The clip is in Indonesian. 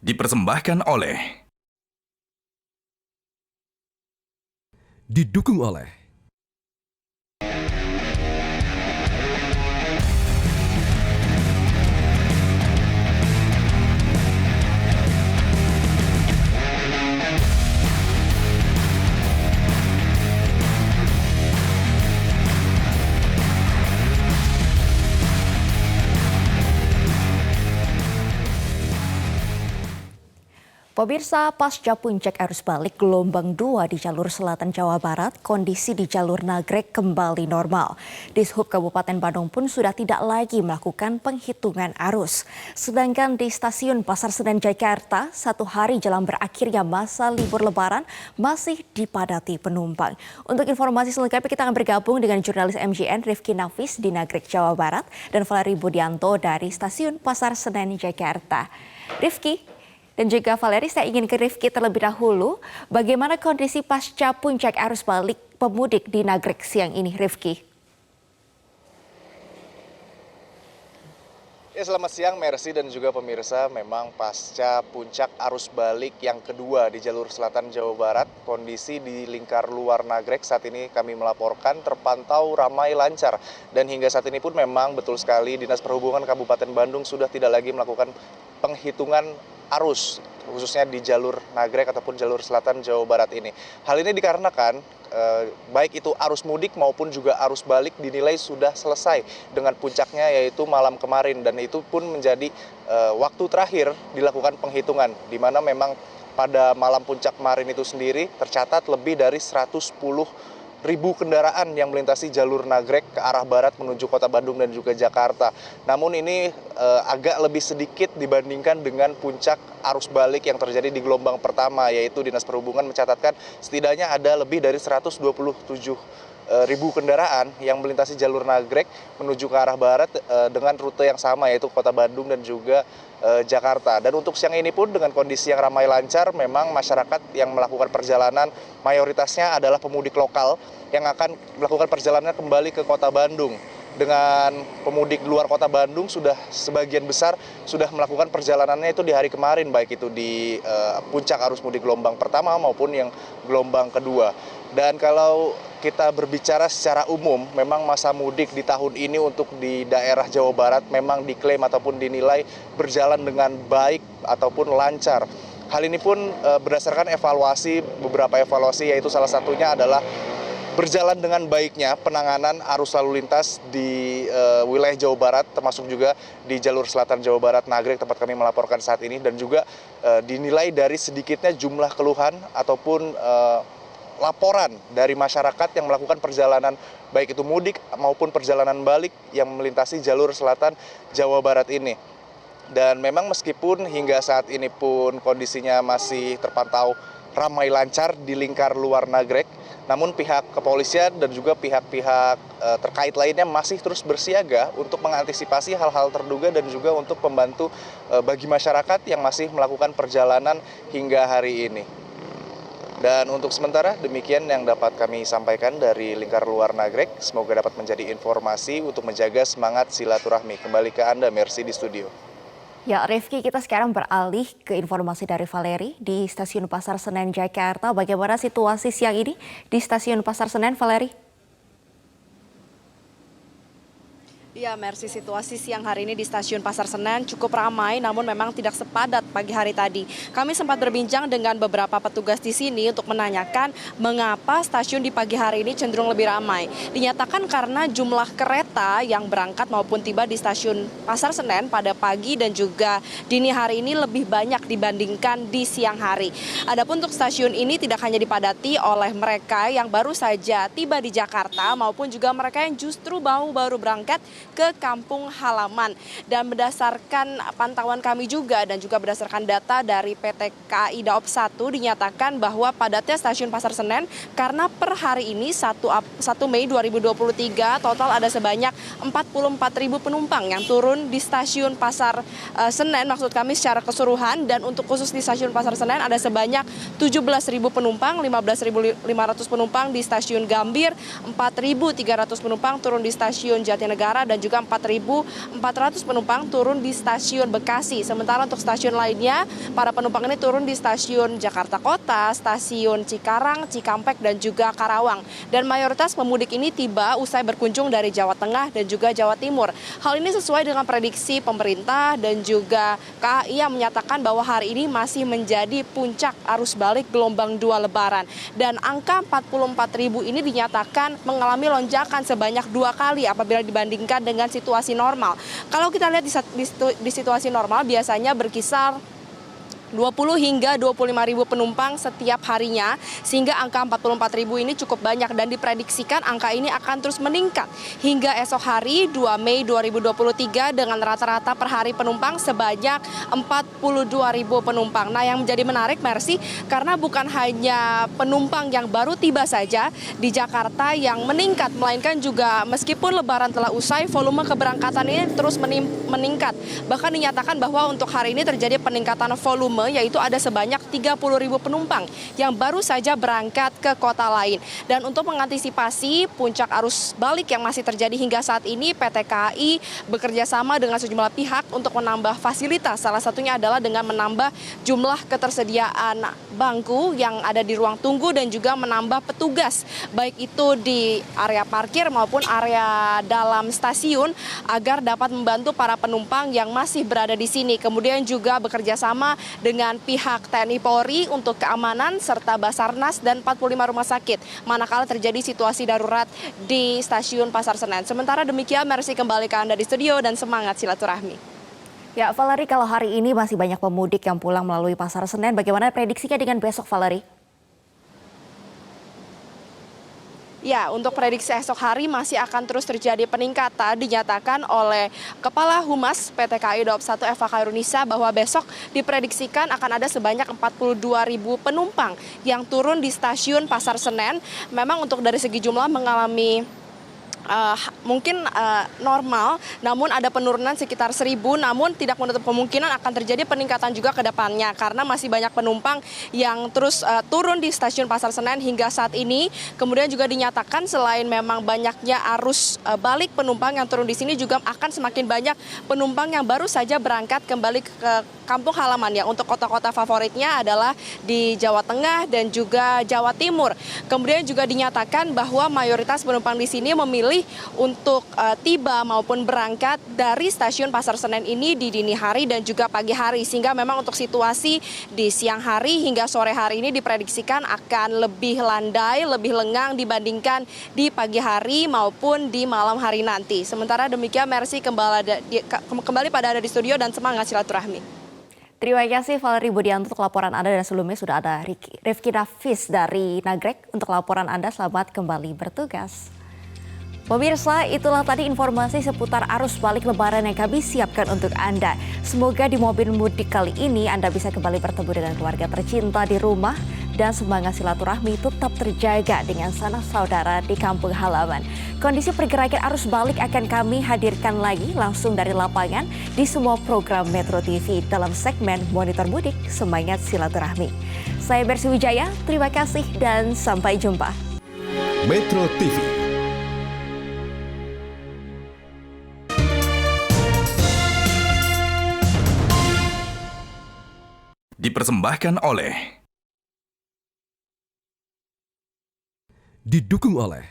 Dipersembahkan oleh Didukung oleh Pemirsa, pasca puncak arus balik gelombang 2 di jalur selatan Jawa Barat, kondisi di jalur Nagrek kembali normal. Dishub Kabupaten Bandung pun sudah tidak lagi melakukan penghitungan arus. Sedangkan di stasiun Pasar Senen Jakarta, 1 hari jelang berakhirnya masa libur lebaran masih dipadati penumpang. Untuk informasi selengkapnya kita akan bergabung dengan jurnalis MJN Rifki Nafis di Nagrek, Jawa Barat dan Valeri Budianto dari stasiun Pasar Senen Jakarta. Rifki dan juga Valeri, saya ingin ke Rifki terlebih dahulu. Bagaimana kondisi pasca puncak arus balik pemudik di Nagrek siang ini, Rifki? Ya, selamat siang Mercy dan juga pemirsa. Memang pasca puncak arus balik yang kedua di jalur selatan Jawa Barat, kondisi di lingkar luar Nagrek saat ini kami melaporkan terpantau ramai lancar. Dan hingga saat ini pun memang betul sekali Dinas Perhubungan Kabupaten Bandung sudah tidak lagi melakukan penghitungan arus, khususnya di jalur Nagrek ataupun jalur selatan Jawa Barat ini. Hal ini dikarenakan baik itu arus mudik maupun juga arus balik dinilai sudah selesai dengan puncaknya yaitu malam kemarin, dan itu pun menjadi waktu terakhir dilakukan penghitungan, di mana memang pada malam puncak kemarin itu sendiri tercatat lebih dari 110.000 kendaraan yang melintasi jalur Nagrek ke arah barat menuju kota Bandung dan juga Jakarta. Namun ini agak lebih sedikit dibandingkan dengan puncak arus balik yang terjadi di gelombang pertama, yaitu Dinas Perhubungan mencatatkan setidaknya ada lebih dari 127.000 kendaraan yang melintasi jalur Nagrek menuju ke arah barat dengan rute yang sama, yaitu kota Bandung dan juga Jakarta. Dan untuk siang ini pun dengan kondisi yang ramai lancar, memang masyarakat yang melakukan perjalanan mayoritasnya adalah pemudik lokal yang akan melakukan perjalanan kembali ke kota Bandung. Dengan pemudik luar kota Bandung sudah sebagian besar sudah melakukan perjalanannya itu di hari kemarin, baik itu di puncak arus mudik gelombang pertama maupun yang gelombang kedua. Dan kalau kita berbicara secara umum, memang masa mudik di tahun ini untuk di daerah Jawa Barat memang diklaim ataupun dinilai berjalan dengan baik ataupun lancar. Hal ini pun berdasarkan beberapa evaluasi, yaitu salah satunya adalah berjalan dengan baiknya penanganan arus lalu lintas di wilayah Jawa Barat, termasuk juga di jalur selatan Jawa Barat Nagrek tempat kami melaporkan saat ini, dan juga dinilai dari sedikitnya jumlah keluhan ataupun laporan dari masyarakat yang melakukan perjalanan baik itu mudik maupun perjalanan balik yang melintasi jalur selatan Jawa Barat ini. Dan memang meskipun hingga saat ini pun kondisinya masih terpantau ramai lancar di lingkar luar Nagrek, namun pihak kepolisian dan juga pihak-pihak terkait lainnya masih terus bersiaga untuk mengantisipasi hal-hal terduga dan juga untuk membantu bagi masyarakat yang masih melakukan perjalanan hingga hari ini. Dan untuk sementara demikian yang dapat kami sampaikan dari lingkar luar Nagrek. Semoga dapat menjadi informasi untuk menjaga semangat silaturahmi. Kembali ke Anda, Mercy, di studio. Ya, Rifki, kita sekarang beralih ke informasi dari Valeri di Stasiun Pasar Senen Jakarta. Bagaimana situasi siang ini di Stasiun Pasar Senen, Valeri? Ya, Mercy, situasi siang hari ini di Stasiun Pasar Senen cukup ramai, namun memang tidak sepadat pagi hari tadi. Kami sempat berbincang dengan beberapa petugas di sini untuk menanyakan mengapa stasiun di pagi hari ini cenderung lebih ramai. Dinyatakan karena jumlah kereta yang berangkat maupun tiba di Stasiun Pasar Senen pada pagi dan juga dini hari ini lebih banyak dibandingkan di siang hari. Adapun untuk stasiun ini tidak hanya dipadati oleh mereka yang baru saja tiba di Jakarta maupun juga mereka yang justru baru berangkat ke kampung halaman. Dan berdasarkan pantauan kami juga dan juga berdasarkan data dari PT KAI Daop 1 dinyatakan bahwa padatnya stasiun Pasar Senen karena per hari ini 1 Mei 2023 total ada sebanyak 44.000 penumpang yang turun di stasiun Pasar Senen, maksud kami secara keseluruhan. Dan untuk khusus di stasiun Pasar Senen ada sebanyak 17.000 penumpang, 15.500 penumpang di stasiun Gambir, 4.300 penumpang turun di stasiun Jatinegara, dan juga 4.400 penumpang turun di stasiun Bekasi. Sementara untuk stasiun lainnya, para penumpang ini turun di stasiun Jakarta Kota, stasiun Cikarang, Cikampek, dan juga Karawang. Dan mayoritas pemudik ini tiba usai berkunjung dari Jawa Tengah dan juga Jawa Timur. Hal ini sesuai dengan prediksi pemerintah dan juga KAI yang menyatakan bahwa hari ini masih menjadi puncak arus balik gelombang 2 Lebaran. Dan angka 44.000 ini dinyatakan mengalami lonjakan sebanyak 2 kali apabila dibandingkan dengan situasi normal. Kalau kita lihat di situasi normal biasanya berkisar 20 hingga 25.000 penumpang setiap harinya, sehingga angka 44.000 ini cukup banyak dan diprediksikan angka ini akan terus meningkat hingga esok hari 2 Mei 2023 dengan rata-rata per hari penumpang sebanyak 42.000 penumpang. Nah, yang menjadi menarik, Mercy, karena bukan hanya penumpang yang baru tiba saja di Jakarta yang meningkat, melainkan juga meskipun Lebaran telah usai, volume keberangkatan ini terus meningkat. Bahkan dinyatakan bahwa untuk hari ini terjadi peningkatan volume, yaitu ada sebanyak 30.000 penumpang yang baru saja berangkat ke kota lain. Dan untuk mengantisipasi puncak arus balik yang masih terjadi hingga saat ini, PT KAI bekerja sama dengan sejumlah pihak untuk menambah fasilitas. Salah satunya adalah dengan menambah jumlah ketersediaan bangku yang ada di ruang tunggu dan juga menambah petugas, baik itu di area parkir maupun area dalam stasiun, agar dapat membantu para penumpang yang masih berada di sini. Kemudian juga bekerja sama dengan pihak TNI Polri untuk keamanan serta Basarnas dan 45 rumah sakit manakala terjadi situasi darurat di stasiun Pasar Senen. Sementara demikian, Mercy, kembali ke Anda di studio dan semangat silaturahmi. Ya, Valerie, kalau hari ini masih banyak pemudik yang pulang melalui Pasar Senen, bagaimana prediksinya dengan besok, Valerie? Ya, untuk prediksi esok hari masih akan terus terjadi peningkatan, dinyatakan oleh Kepala Humas PT KAI Daob 1 Eva Khairunisa bahwa besok diprediksikan akan ada sebanyak 42.000 penumpang yang turun di stasiun Pasar Senen. Memang untuk dari segi jumlah mengalami mungkin normal, namun ada penurunan sekitar 1.000, namun tidak menutup kemungkinan akan terjadi peningkatan juga ke depannya karena masih banyak penumpang yang terus turun di stasiun Pasar Senen hingga saat ini. Kemudian juga dinyatakan selain memang banyaknya arus balik penumpang yang turun di sini, juga akan semakin banyak penumpang yang baru saja berangkat kembali ke kampung halamannya. Untuk kota-kota favoritnya adalah di Jawa Tengah dan juga Jawa Timur. Kemudian juga dinyatakan bahwa mayoritas penumpang di sini memilih untuk tiba maupun berangkat dari stasiun Pasar Senen ini di dini hari dan juga pagi hari, sehingga memang untuk situasi di siang hari hingga sore hari ini diprediksikan akan lebih landai, lebih lengang dibandingkan di pagi hari maupun di malam hari nanti. Sementara demikian, Mercy, kembali pada Anda di studio dan semangat silaturahmi. Terima kasih Valerie Budianto untuk laporan Anda, dan sebelumnya sudah ada Rifki Nafis dari Nagrek untuk laporan Anda. Selamat kembali bertugas. Pemirsa, itulah tadi informasi seputar arus balik Lebaran yang kami siapkan untuk Anda. Semoga di mobil mudik kali ini Anda bisa kembali bertemu dengan keluarga tercinta di rumah dan semangat silaturahmi tetap terjaga dengan sanak saudara di kampung halaman. Kondisi pergerakan arus balik akan kami hadirkan lagi langsung dari lapangan di semua program Metro TV dalam segmen Monitor Mudik Semangat Silaturahmi. Saya Mercy Wijaya, terima kasih dan sampai jumpa. Metro TV. Dipersembahkan oleh, didukung oleh